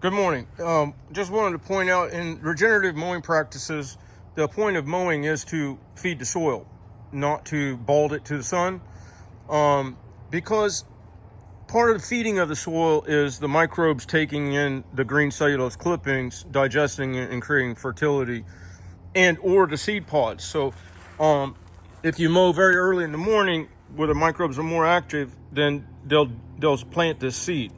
Good morning. Just wanted to point out in regenerative mowing practices, the point of mowing is to feed the soil, not to bald it to the sun. Because part of the feeding of the soil is the microbes taking in the green cellulose clippings, digesting it, and creating fertility, and or the seed pods. So if you mow very early in the morning where the microbes are more active, then they'll plant this seed,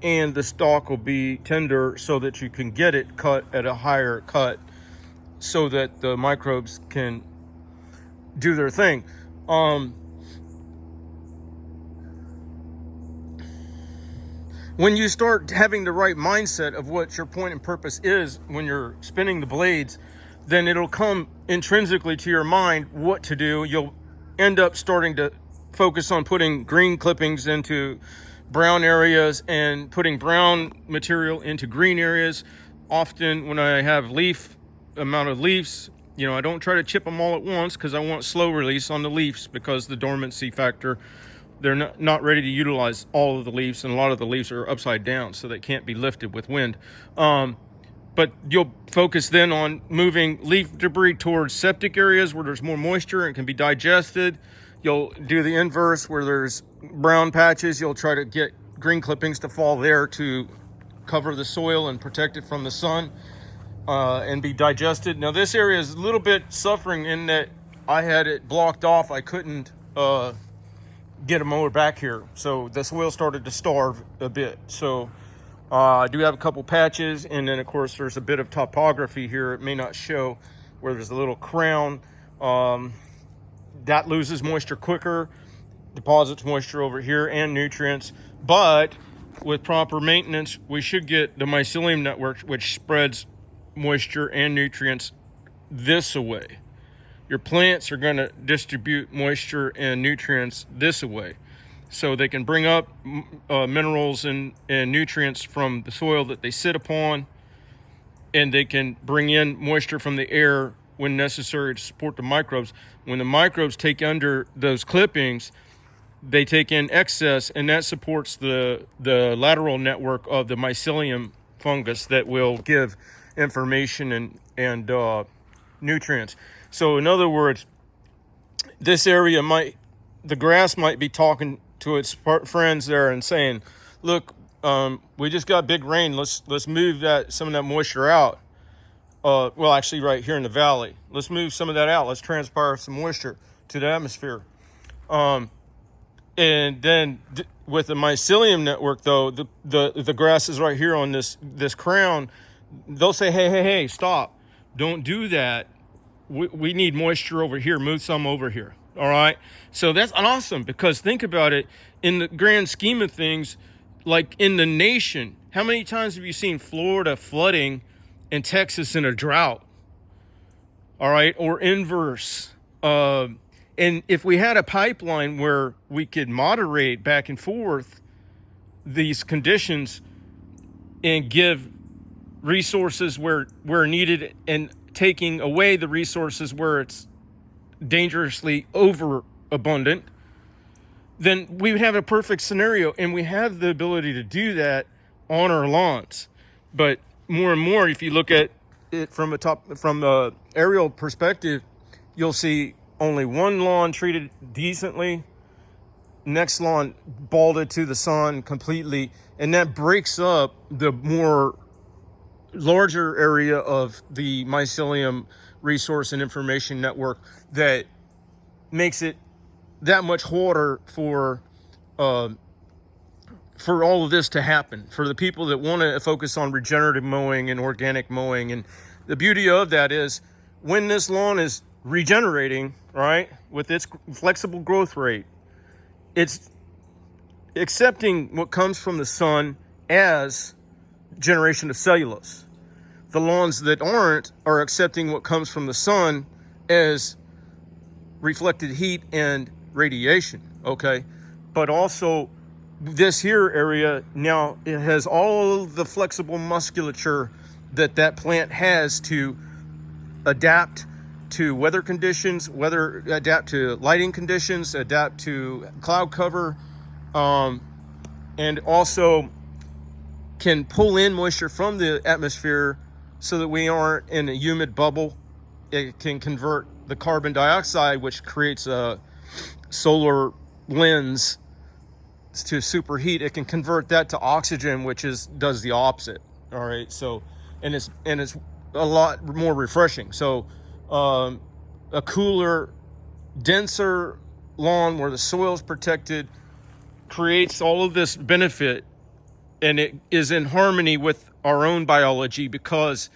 and the stalk will be tender so that you can get it cut at a higher cut so that the microbes can do their thing. When you start having the right mindset of what your point and purpose is when you're spinning the blades, then it'll come intrinsically to your mind what to do. You'll end up starting to focus on putting green clippings into brown areas and putting brown material into green areas. Often when I have amount of leaves, I don't try to chip them all at once because I want slow release on the leaves, because the dormancy factor, they're not ready to utilize all of the leaves, and a lot of the leaves are upside down, so they can't be lifted with wind. But you'll focus then on moving leaf debris towards septic areas where there's more moisture and can be digested. You'll do the inverse where there's brown patches. You'll try to get green clippings to fall there to cover the soil and protect it from the sun and be digested. Now this area is a little bit suffering in that I had it blocked off. I couldn't get a mower back here, so the soil started to starve a bit. So I do have a couple patches, and then of course there's a bit of topography here. It may not show where there's a little crown that loses moisture quicker, deposits moisture over here and nutrients. But with proper maintenance, we should get the mycelium network, which spreads moisture and nutrients this way. Your plants are going to distribute moisture and nutrients this way, so they can bring up minerals and nutrients from the soil that they sit upon, and they can bring in moisture from the air when necessary to support the microbes. When the microbes take under those clippings, they take in excess, and that supports the lateral network of the mycelium fungus that will give information and nutrients. So in other words, this area the grass might be talking to its friends there and saying, look, we just got big rain. Let's move some of that moisture out. Well, actually right here in the valley, let's move some of that out. Let's transpire some moisture to the atmosphere. And then with the mycelium network, though, the grass is right here on this crown. They'll say, hey, stop. Don't do that. We need moisture over here. Move some over here. All right. So that's awesome, because think about it in the grand scheme of things, like in the nation, how many times have you seen Florida flooding and Texas in a drought? All right. Or inverse. And if we had a pipeline where we could moderate back and forth these conditions and give resources where needed, and taking away the resources where it's dangerously overabundant, then we would have a perfect scenario, and we have the ability to do that on our lawns. But more and more, if you look at it from the aerial perspective, you'll see only one lawn treated decently, next lawn balded to the sun completely, and that breaks up the larger area of the mycelium resource and information network that makes it that much harder for all of this to happen, for the people that want to focus on regenerative mowing and organic mowing. And the beauty of that is, when this lawn is regenerating, right, with its flexible growth rate, it's accepting what comes from the sun as generation of cellulose. The lawns that aren't are accepting what comes from the sun as reflected heat and radiation, okay? But also this here area now, it has all the flexible musculature that plant has to adapt to weather conditions, adapt to lighting conditions, adapt to cloud cover, and also can pull in moisture from the atmosphere so that we aren't in a humid bubble. It can convert the carbon dioxide, which creates a solar lens to superheat. It can convert that to oxygen, which does the opposite. All right, so and it's a lot more refreshing. So a cooler, denser lawn where the soil is protected creates all of this benefit, and it is in harmony with our own biology, because,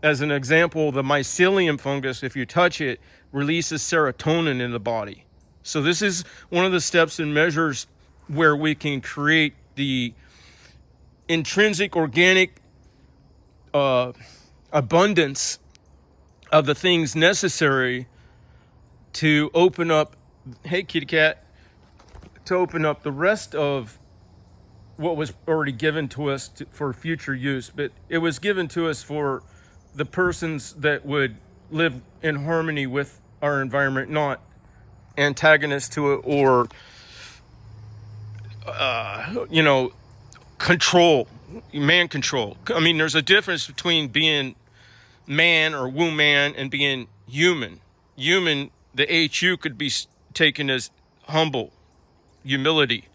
as an example, the mycelium fungus, if you touch it, releases serotonin in the body. So this is one of the steps and measures where we can create the intrinsic organic abundance of the things necessary to open up, hey kitty cat, to open up the rest of what was already given to us for future use. But it was given to us for the persons that would live in harmony with our environment, not antagonist to it or control, man control. I mean, there's a difference between being man or woman and being human. Human, the HU could be taken as humble, humility.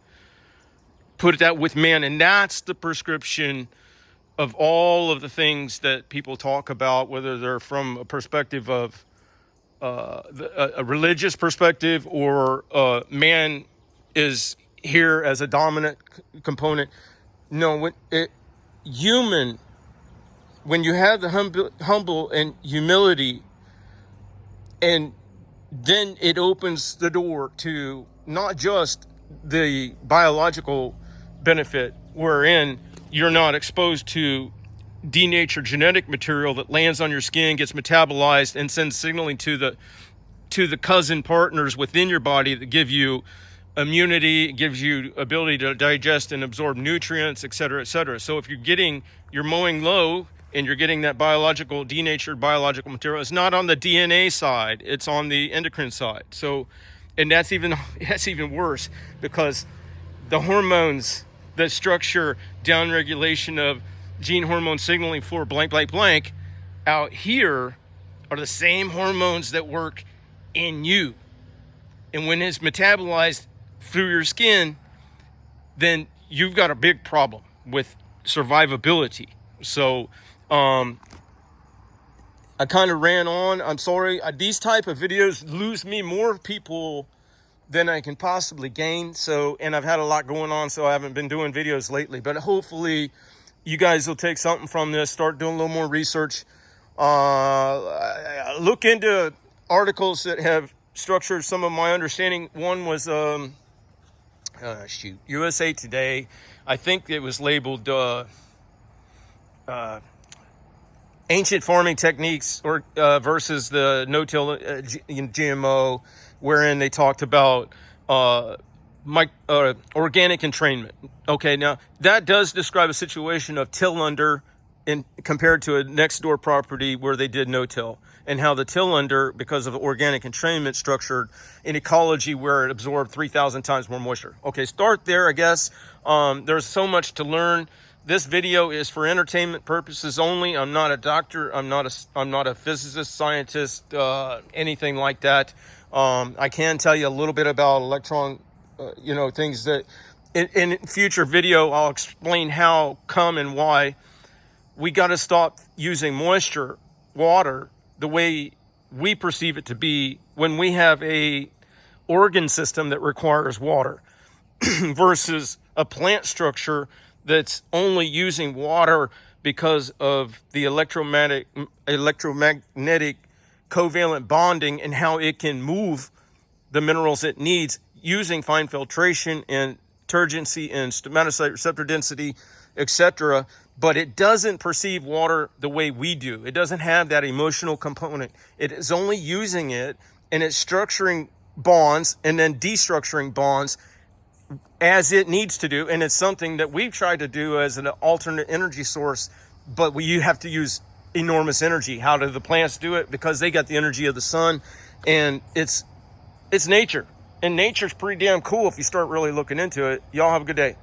Put that with man, and that's the prescription of all of the things that people talk about, whether they're from a perspective of a religious perspective or man is here as a dominant component. No, human, when you have the humble and humility, and then it opens the door to not just the biological benefit, wherein you're not exposed to denatured genetic material that lands on your skin, gets metabolized, and sends signaling to the cousin partners within your body that give you immunity, gives you ability to digest and absorb nutrients, et cetera, et cetera. So if you're mowing low and you're getting that denatured biological material, it's not on the DNA side, it's on the endocrine side. So, and that's even worse, because the hormones that structure downregulation of gene hormone signaling for blank, blank, blank out here are the same hormones that work in you. And when it's metabolized through your skin, then you've got a big problem with survivability. So I kind of ran on. I'm sorry. These type of videos lose me more people than I can possibly gain. So, and I've had a lot going on, so I haven't been doing videos lately. But hopefully you guys will take something from this, start doing a little more research. Look into articles that have structured some of my understanding. One was USA Today. I think it was labeled ancient farming techniques or versus the no-till GMO, wherein they talked about organic entrainment. Okay, now that does describe a situation of till under compared to a next door property where they did no-till, and how the till under, because of organic entrainment, structured an ecology where it absorbed 3,000 times more moisture. Okay, start there, I guess. There's so much to learn. This video is for entertainment purposes only. I'm not a doctor. I'm not a physicist, scientist, anything like that. I can tell you a little bit about electron, things that in future video, I'll explain how come and why we got to stop using water, the way we perceive it to be when we have a organ system that requires water versus a plant structure that's only using water because of the electromagnetic covalent bonding and how it can move the minerals it needs using fine filtration and turgency and stomatocyte receptor density, etc. But it doesn't perceive water the way we do. It doesn't have that emotional component. It is only using it, and it's structuring bonds and then destructuring bonds as it needs to do. And it's something that we've tried to do as an alternate energy source, but you have to use enormous energy. How do the plants do it? Because they got the energy of the sun, and it's nature. And nature's pretty damn cool if you start really looking into it. Y'all have a good day.